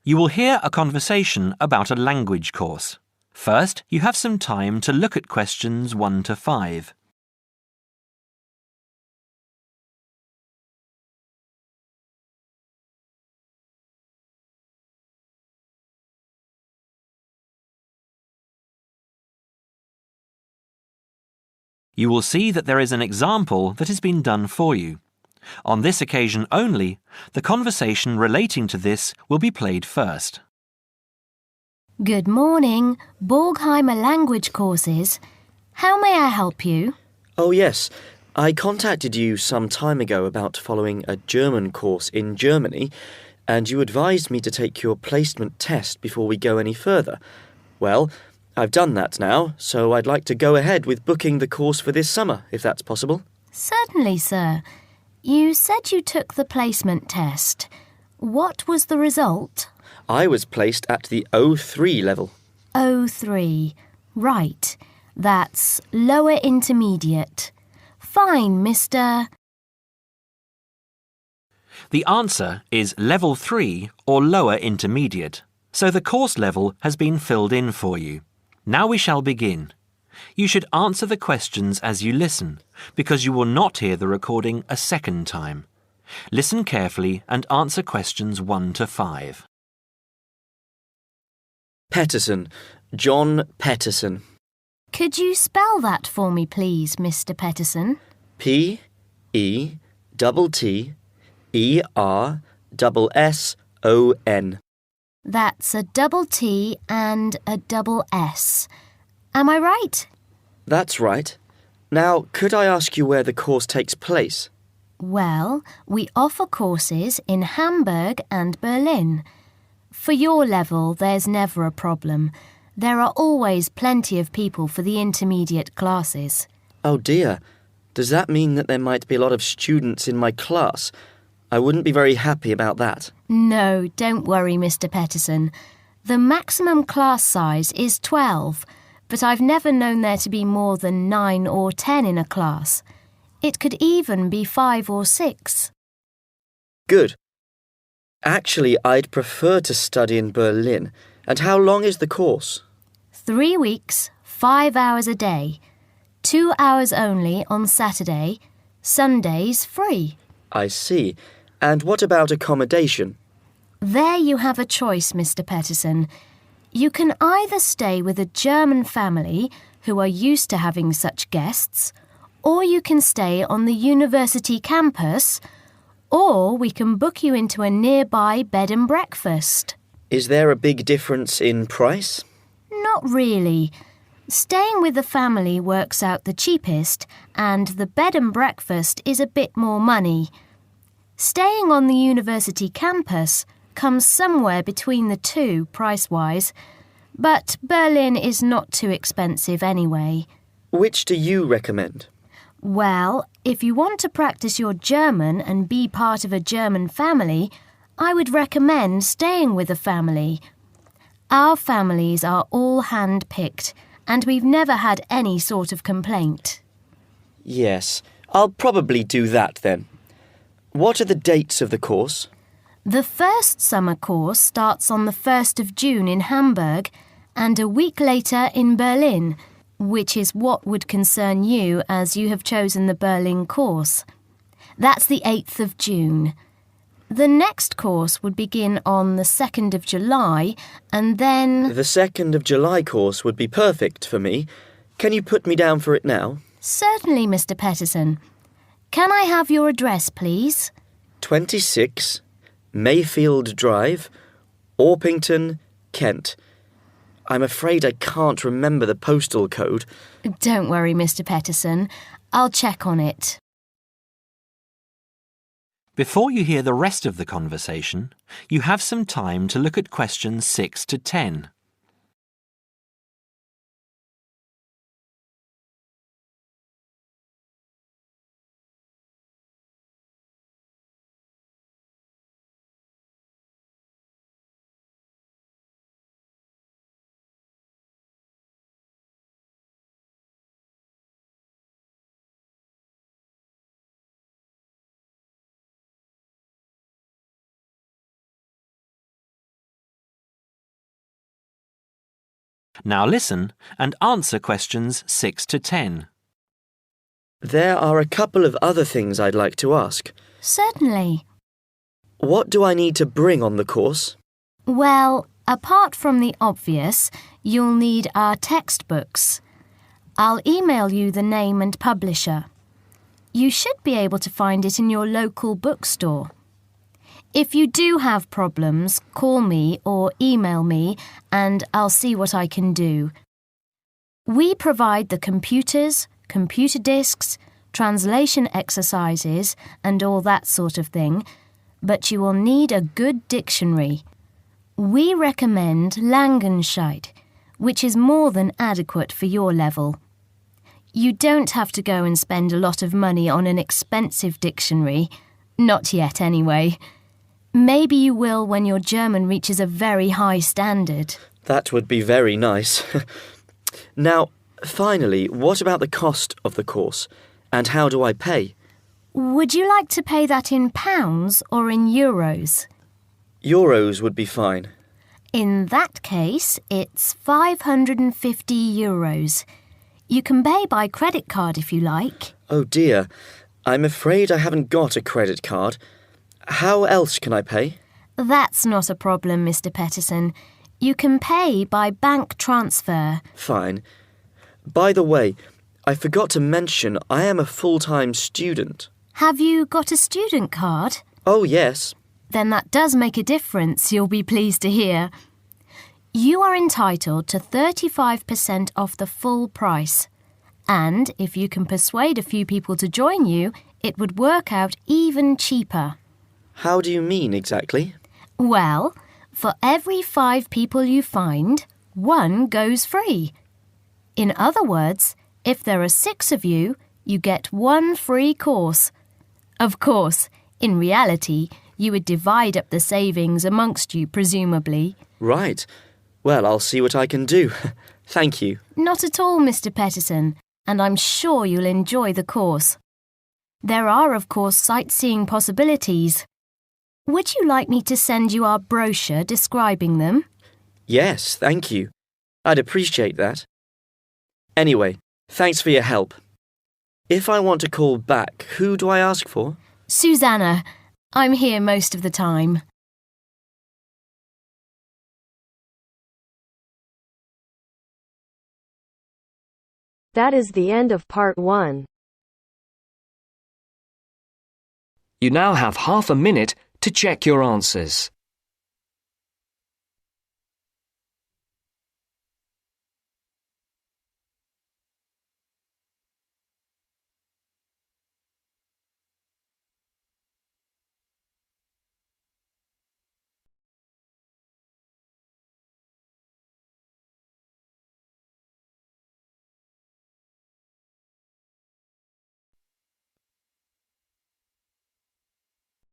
You will hear a conversation about a language course. First, you have some time to look at questions 1 to 5. You will see that there is an example that has been done for you. On this occasion only, the conversation relating to this will be played first. Good morning, Borgheimer Language Courses. How may I help you? Oh yes, I contacted you some time ago about following a German course in Germany, and you advised me to take your placement test before we go any further. Well, I've done that now, so I'd like to go ahead with booking the course for this summer, if that's possible. Certainly, sir. You said you took the placement test. What was the result? I was placed at the O3 level. O3. Right. That's lower intermediate. Fine, Mr. The answer is Level 3 or Lower Intermediate, so the course level has been filled in for you. Now we shall begin. You should answer the questions as you listen, because you will not hear the recording a second time. Listen carefully and answer questions 1 to 5. Petterson. John Petterson. Could you spell that for me, please, Mr. Petterson? Petterson. That's a double T and a double S. Am I right? That's right. Now, could I ask you where the course takes place? Well, we offer courses in Hamburg and Berlin. For your level, there's never a problem. There are always plenty of people for the intermediate classes. Oh dear. Does that mean that there might be a lot of students in my class? I wouldn't be very happy about that. No, don't worry, Mr. Petterson. The maximum class size is 12, but I've never known there to be more than 9 or 10 in a class. It could even be 5 or 6. Good. Actually, I'd prefer to study in Berlin. And how long is the course? 3 weeks, 5 hours a day. 2 hours only on Saturday. Sundays free. I see. And what about accommodation? There you have a choice, Mr. Petterson. You can either stay with a German family who are used to having such guests, or you can stay on the university campus, or we can book you into a nearby bed and breakfast. Is there a big difference in price? Not really. Staying with the family works out the cheapest, and the bed and breakfast is a bit more money. Staying on the university campus comes somewhere between the two price-wise, but Berlin is not too expensive anyway. Which do you recommend? Well, if you want to practice your German and be part of a German family, I would recommend staying with a family. Our families are all hand-picked, and we've never had any sort of complaint. Yes, I'll probably do that then. What are the dates of the course? The first summer course starts on the 1st of June in Hamburg and a week later in Berlin, which is what would concern you as you have chosen the Berlin course. That's the 8th of June. The next course would begin on the 2nd of July and then... The 2nd of July course would be perfect for me. Can you put me down for it now? Certainly, Mr. Petterson. Can I have your address, please? 26 Mayfield Drive, Orpington, Kent. I'm afraid I can't remember the postal code. Don't worry, Mr. Petterson. I'll check on it. Before you hear the rest of the conversation, you have some time to look at questions 6 to 10. Now listen and answer questions 6 to 10. There are a couple of other things I'd like to ask. Certainly. What do I need to bring on the course? Well, apart from the obvious, you'll need our textbooks. I'll email you the name and publisher. You should be able to find it in your local bookstore. If you do have problems, call me or email me and I'll see what I can do. We provide the computers, computer disks, translation exercises and all that sort of thing, but you will need a good dictionary. We recommend Langenscheidt, which is more than adequate for your level. You don't have to go and spend a lot of money on an expensive dictionary. Not yet, anyway. Maybe you will when your German reaches a very high standard. That would be very nice. Now, finally, what about the cost of the course? And how do I pay? Would you like to pay that in pounds or in euros? Euros would be fine. In that case, it's 550 euros. You can pay by credit card if you like. Oh dear, I'm afraid I haven't got a credit card. How else can I pay? That's not a problem, Mr. Peterson. You can pay by bank transfer. Fine. By the way, I forgot to mention I am a full-time student. Have you got a student card? Oh, yes. Then that does make a difference, you'll be pleased to hear. You are entitled to 35% off the full price. And if you can persuade a few people to join you, it would work out even cheaper. How do you mean exactly? Well, for every 5 people you find, 1 goes free. In other words, if there are 6 of you, you get 1 free course. Of course, in reality, you would divide up the savings amongst you, presumably. Right. Well, I'll see what I can do. Thank you. Not at all, Mr. Peterson, and I'm sure you'll enjoy the course. There are, of course, sightseeing possibilities. Would you like me to send you our brochure describing them? Yes, thank you. I'd appreciate that. Anyway, thanks for your help. If I want to call back, who do I ask for? Susanna. I'm here most of the time. That is the end of part 1. You now have half a minute to check your answers.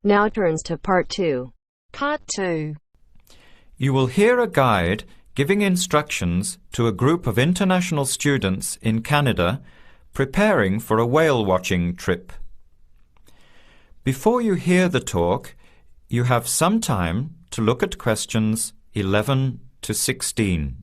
Now turns to part 2. Part 2. You will hear a guide giving instructions to a group of international students in Canada preparing for a whale watching trip. Before you hear the talk, you have some time to look at questions 11 to 16.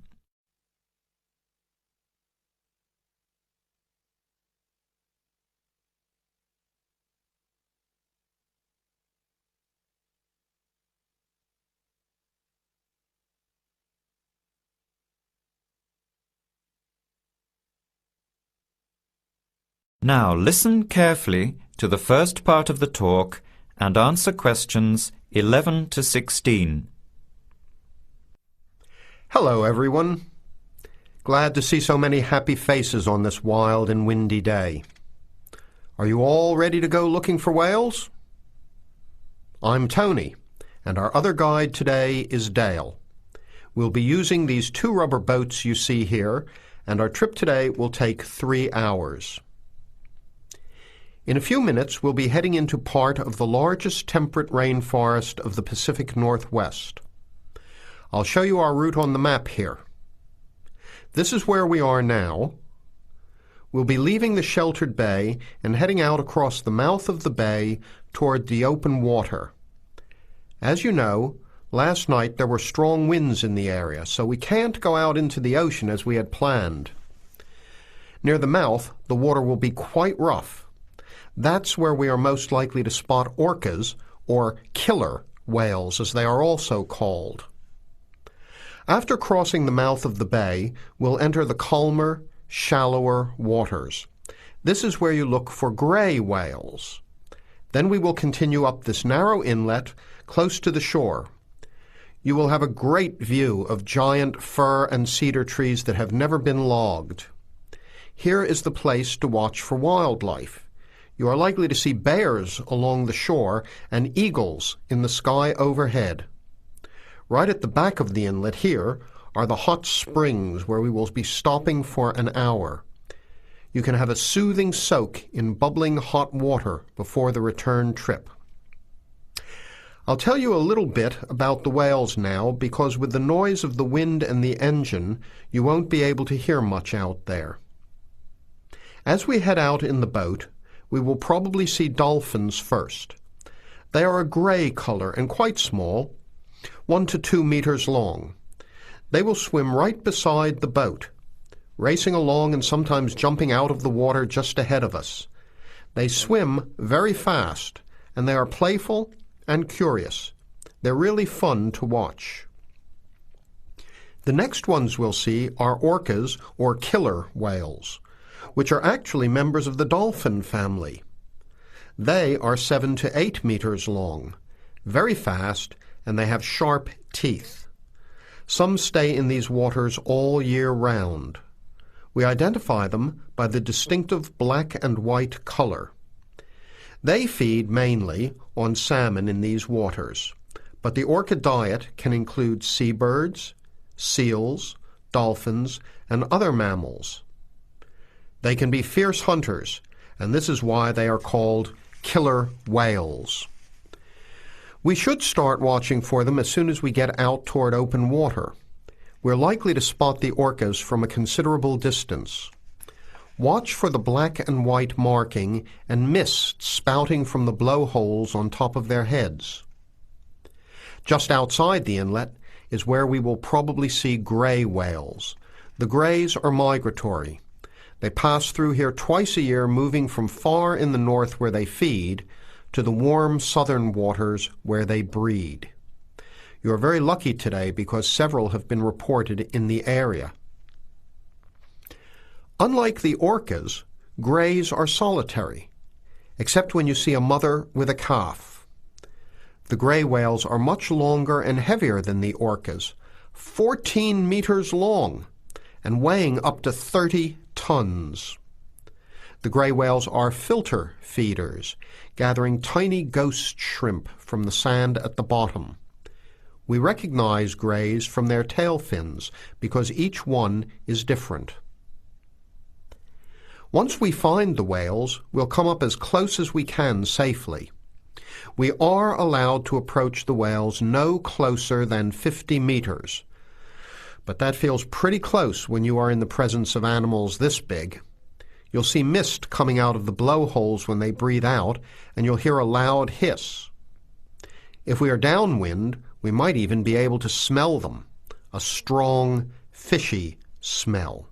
Now listen carefully to the first part of the talk and answer questions 11 to 16. Hello, everyone. Glad to see so many happy faces on this wild and windy day. Are you all ready to go looking for whales? I'm Tony, and our other guide today is Dale. We'll be using these 2 rubber boats you see here, and our trip today will take 3 hours. In a few minutes, we'll be heading into part of the largest temperate rainforest of the Pacific Northwest. I'll show you our route on the map here. This is where we are now. We'll be leaving the sheltered bay and heading out across the mouth of the bay toward the open water. As you know, Last night there were strong winds in the area, so we can't go out into the ocean as we had planned. Near the mouth, the water will be quite rough. That's where we are most likely to spot orcas, or killer whales as they are also called. After crossing the mouth of the bay, we'll enter the calmer, shallower waters. This is where you look for gray whales. Then we will continue up this narrow inlet close to the shore. You will have a great view of giant fir and cedar trees that have never been logged. Here is the place to watch for wildlife. You are likely to see bears along the shore and eagles in the sky overhead. Right at the back of the inlet here are the hot springs where we will be stopping for an hour. You can have a soothing soak in bubbling hot water before the return trip. I'll tell you a little bit about the whales now, because with the noise of the wind and the engine, you won't be able to hear much out there. As we head out in the boat, we will probably see dolphins first. They are a gray color and quite small, 1 to 2 meters long. They will swim right beside the boat, racing along and sometimes jumping out of the water just ahead of us. They swim very fast, and they are playful and curious. They're really fun to watch. The next ones we'll see are orcas, or killer whales, which are actually members of the dolphin family. They are 7 to 8 meters long, very fast, and they have sharp teeth. Some stay in these waters all year round. We identify them by the distinctive black and white color. They feed mainly on salmon in these waters, but the orca diet can include seabirds, seals, dolphins, and other mammals. They can be fierce hunters, and this is why they are called killer whales. We should start watching for them as soon as we get out toward open water. We're likely to spot the orcas from a considerable distance. Watch for the black and white marking and mist spouting from the blowholes on top of their heads. Just outside the inlet is where we will probably see gray whales. The grays are migratory. They pass through here twice a year, moving from far in the north where they feed to the warm southern waters where they breed. You are very lucky today because several have been reported in the area. Unlike the orcas, grays are solitary, except when you see a mother with a calf. The gray whales are much longer and heavier than the orcas, 14 meters long, and weighing up to 30 tons. The gray whales are filter feeders, gathering tiny ghost shrimp from the sand at the bottom. We recognize grays from their tail fins because each one is different. Once we find the whales, we'll come up as close as we can safely. We are allowed to approach the whales no closer than 50 meters, but that feels pretty close when you are in the presence of animals this big. You'll see mist coming out of the blowholes when they breathe out, and you'll hear a loud hiss. If we are downwind, we might even be able to smell them, a strong, fishy smell.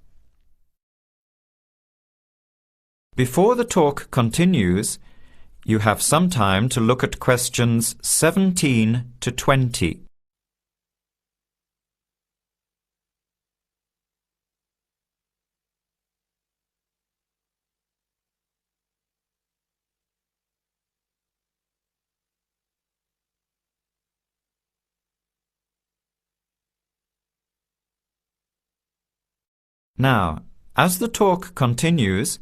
Before the talk continues, you have some time to look at questions 17 to 20. Now, as the talk continues,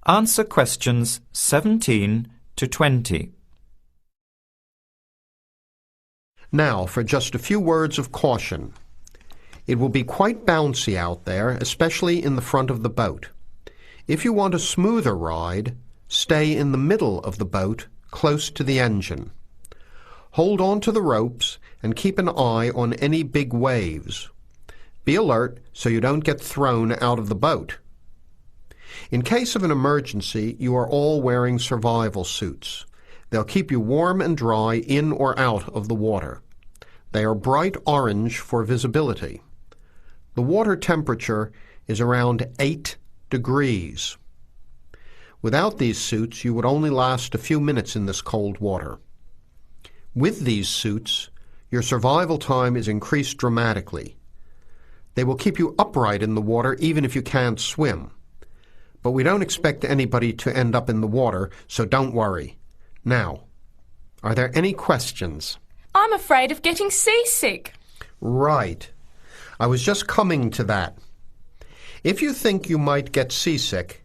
answer questions 17 to 20. Now, for just a few words of caution. It will be quite bouncy out there, especially in the front of the boat. If you want a smoother ride, stay in the middle of the boat, close to the engine. Hold on to the ropes and keep an eye on any big waves. Be alert so you don't get thrown out of the boat. In case of an emergency, you are all wearing survival suits. They'll keep you warm and dry in or out of the water. They are bright orange for visibility. The water temperature is around 8 degrees. Without these suits, you would only last a few minutes in this cold water. With these suits, your survival time is increased dramatically. They will keep you upright in the water even if you can't swim. But we don't expect anybody to end up in the water, so don't worry. Now, are there any questions? I'm afraid of getting seasick. Right. I was just coming to that. If you think you might get seasick,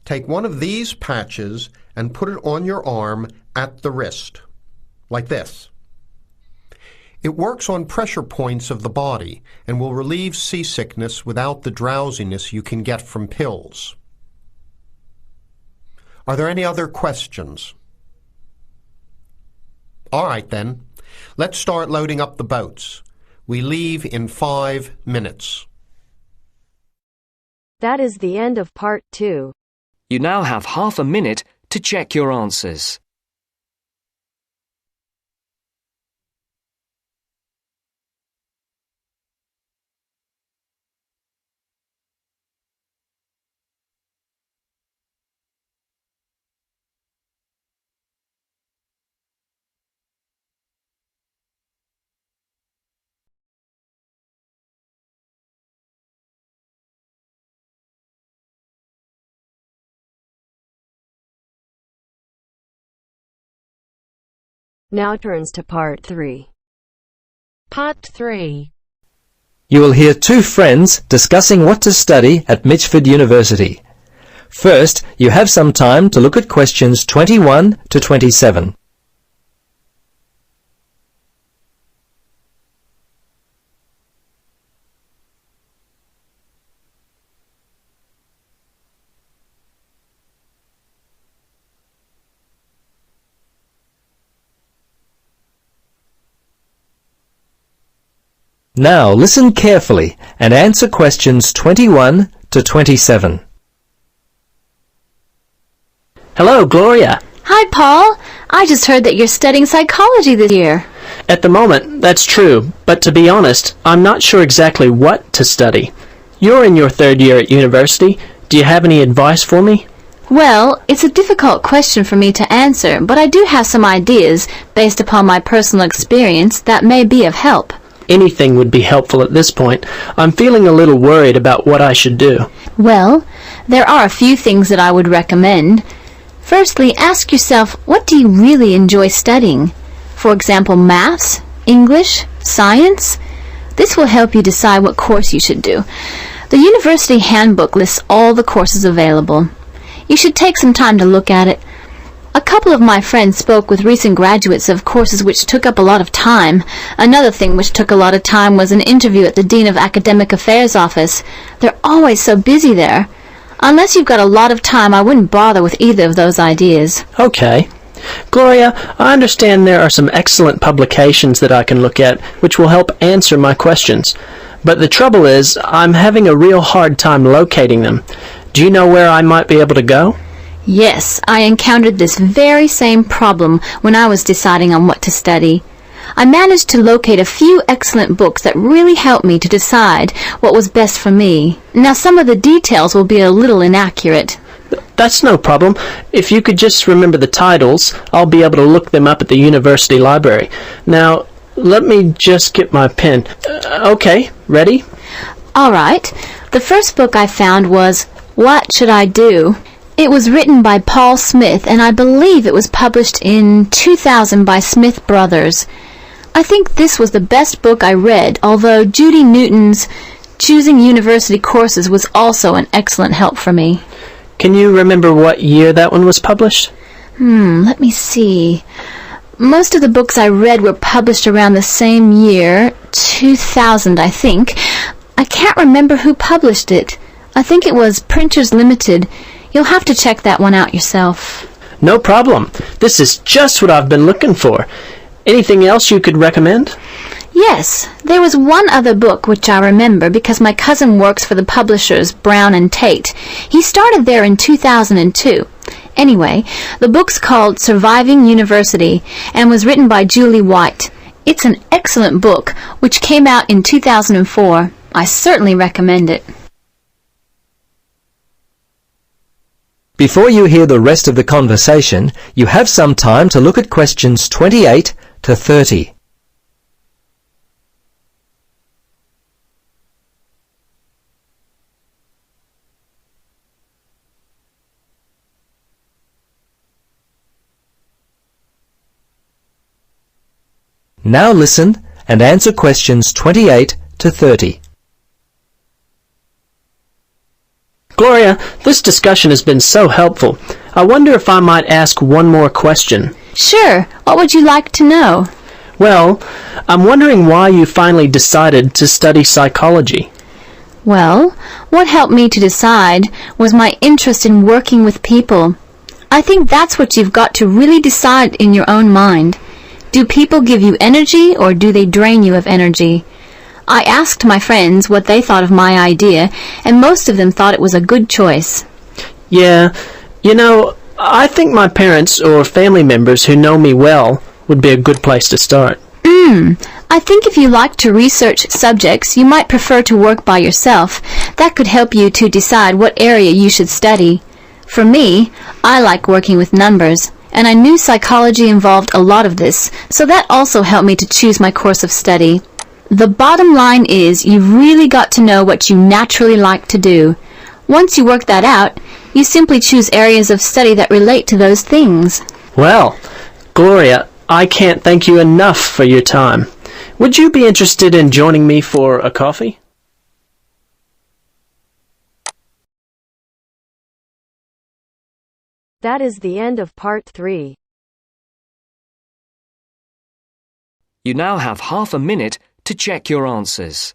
take one of these patches and put it on your arm at the wrist, like this. It works on pressure points of the body and will relieve seasickness without the drowsiness you can get from pills. Are there any other questions? All right then, let's start loading up the boats. We leave in 5 minutes. That is the end of part 2. You now have half a minute to check your answers. Now turns to part 3. Part 3. You will hear two friends discussing what to study at Mitchford University. First, you have some time to look at questions 21 to 27. Now listen carefully and answer questions 21 to 27. Hello, Gloria. Hi, Paul. I just heard that you're studying psychology this year. At the moment, that's true, but to be honest, I'm not sure exactly what to study. You're in your 3rd year at university. Do you have any advice for me? Well, it's a difficult question for me to answer, but I do have some ideas based upon my personal experience that may be of help. Anything would be helpful at this point. I'm feeling a little worried about what I should do. Well, there are a few things that I would recommend. Firstly, ask yourself, what do you really enjoy studying? For example, maths, English, science? This will help you decide what course you should do. The university handbook lists all the courses available. You should take some time to look at it. A couple of my friends spoke with recent graduates of courses which took up a lot of time. Another thing which took a lot of time was an interview at the Dean of Academic Affairs office. They're always so busy there. Unless you've got a lot of time, I wouldn't bother with either of those ideas. Okay. Gloria, I understand there are some excellent publications that I can look at which will help answer my questions. But the trouble is, I'm having a real hard time locating them. Do you know where I might be able to go? Yes, I encountered this very same problem when I was deciding on what to study. I managed to locate a few excellent books that really helped me to decide what was best for me. Now, some of the details will be a little inaccurate. That's no problem. If you could just remember the titles, I'll be able to look them up at the university library. Now, let me just get my pen. Okay, ready? All right. The first book I found was What Should I Do? It was written by Paul Smith, and I believe it was published in 2000 by Smith Brothers. I think this was the best book I read, although Judy Newton's Choosing University Courses was also an excellent help for me. Can you remember what year that one was published? Let me see. Most of the books I read were published around the same year, 2000, I think. I can't remember who published it. I think it was Printers Limited. You'll have to check that one out yourself. No problem. This is just what I've been looking for. Anything else you could recommend? Yes, there was one other book which I remember because my cousin works for the publishers Brown and Tate. He started there in 2002. Anyway, the book's called Surviving University and was written by Julie White. It's an excellent book, which came out in 2004. I certainly recommend it. Before you hear the rest of the conversation, you have some time to look at questions 28 to 30. Now listen and answer questions 28 to 30. Gloria, this discussion has been so helpful. I wonder if I might ask one more question. Sure. What would you like to know? Well, I'm wondering why you finally decided to study psychology. Well, what helped me to decide was my interest in working with people. I think that's what you've got to really decide in your own mind. Do people give you energy or do they drain you of energy? I asked my friends what they thought of my idea, and most of them thought it was a good choice. Yeah, I think my parents or family members who know me well would be a good place to start. I think if you like to research subjects, you might prefer to work by yourself. That could help you to decide what area you should study. For me, I like working with numbers, and I knew psychology involved a lot of this, so that also helped me to choose my course of study. The bottom line is you've really got to know what you naturally like to do. Once you work that out, you simply choose areas of study that relate to those things. Well, Gloria, I can't thank you enough for your time. Would you be interested in joining me for a coffee? That is the end of part 3. You now have half a minute to check your answers.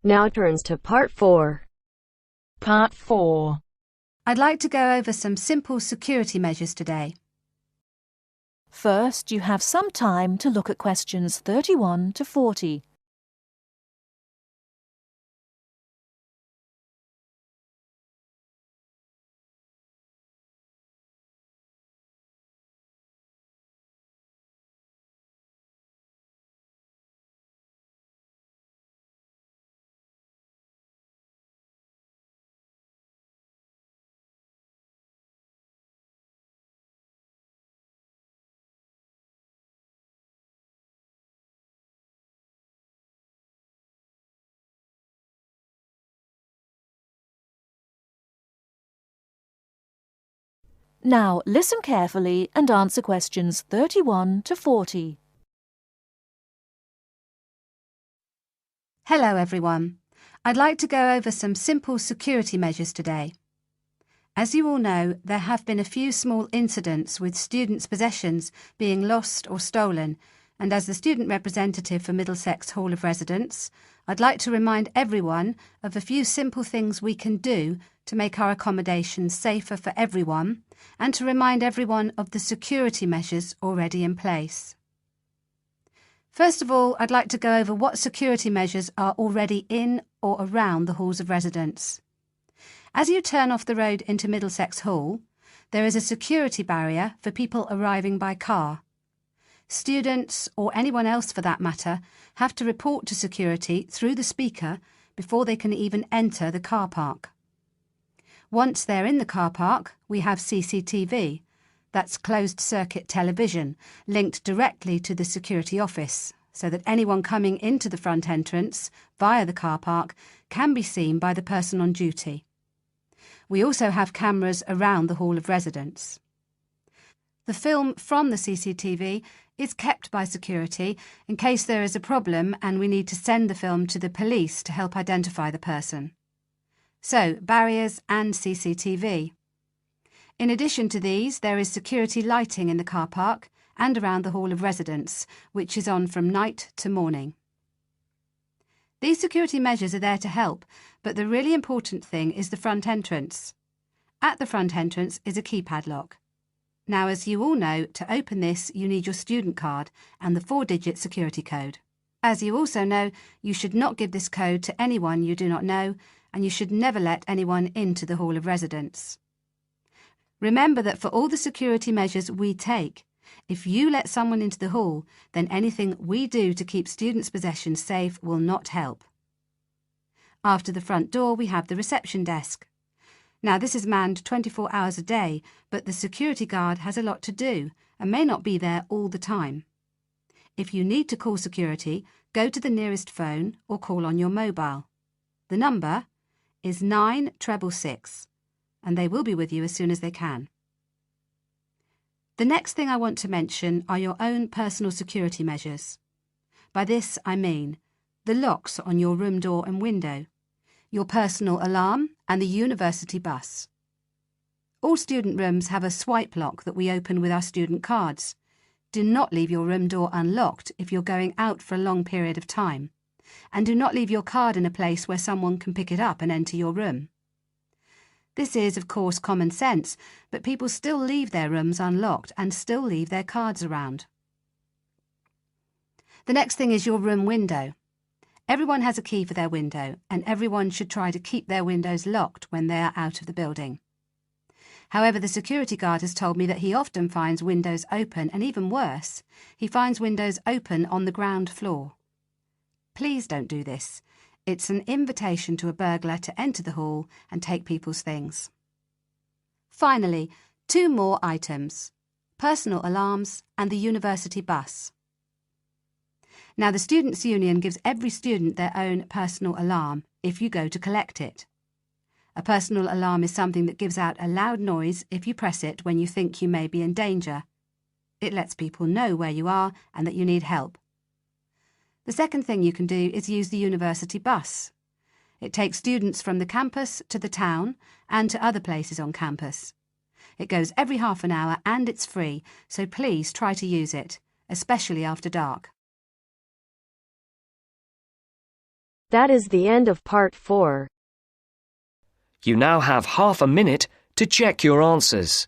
Now turns to part 4. Part 4. I'd like to go over some simple security measures today. First, you have some time to look at questions 31 to 40. Now, listen carefully and answer questions 31 to 40. Hello everyone. I'd like to go over some simple security measures today. As you all know, there have been a few small incidents with students' possessions being lost or stolen, and as the student representative for Middlesex Hall of Residence, I'd like to remind everyone of a few simple things we can do to make our accommodations safer for everyone, and to remind everyone of the security measures already in place. First of all, I'd like to go over what security measures are already in or around the halls of residence. As you turn off the road into Middlesex Hall, there is a security barrier for people arriving by car. Students, or anyone else for that matter, have to report to security through the speaker before they can even enter the car park. Once they're in the car park, we have CCTV, that's closed-circuit television, linked directly to the security office, so that anyone coming into the front entrance via the car park can be seen by the person on duty. We also have cameras around the Hall of Residence. The film from the CCTV is kept by security in case there is a problem and we need to send the film to the police to help identify the person. So, barriers and CCTV. In addition to these, there is security lighting in the car park and around the Hall of Residence, which is on from night to morning. These security measures are there to help, but the really important thing is the front entrance. At the front entrance is a keypad lock. Now, as you all know, to open this you need your student card and the 4-digit security code. As you also know, you should not give this code to anyone you do not know, and you should never let anyone into the Hall of Residence. Remember that for all the security measures we take, if you let someone into the hall, then anything we do to keep students' possessions safe will not help. After the front door, we have the reception desk. Now, this is manned 24 hours a day, but the security guard has a lot to do and may not be there all the time. If you need to call security, go to the nearest phone or call on your mobile. The number is 966, and they will be with you as soon as they can. The next thing I want to mention are your own personal security measures. By this I mean the locks on your room door and window, your personal alarm and the university bus. All student rooms have a swipe lock that we open with our student cards. Do not leave your room door unlocked if you're going out for a long period of time, and do not leave your card in a place where someone can pick it up and enter your room. This is, of course, common sense, but people still leave their rooms unlocked and still leave their cards around. The next thing is your room window. Everyone has a key for their window, and everyone should try to keep their windows locked when they are out of the building. However, the security guard has told me that he often finds windows open, and even worse, he finds windows open on the ground floor. Please don't do this. It's an invitation to a burglar to enter the hall and take people's things. Finally, 2 more items: personal alarms and the university bus. Now, the Students' Union gives every student their own personal alarm if you go to collect it. A personal alarm is something that gives out a loud noise if you press it when you think you may be in danger. It lets people know where you are and that you need help. The second thing you can do is use the university bus. It takes students from the campus to the town and to other places on campus. It goes every half an hour and it's free, so please try to use it, especially after dark. That is the end of part 4. You now have half a minute to check your answers.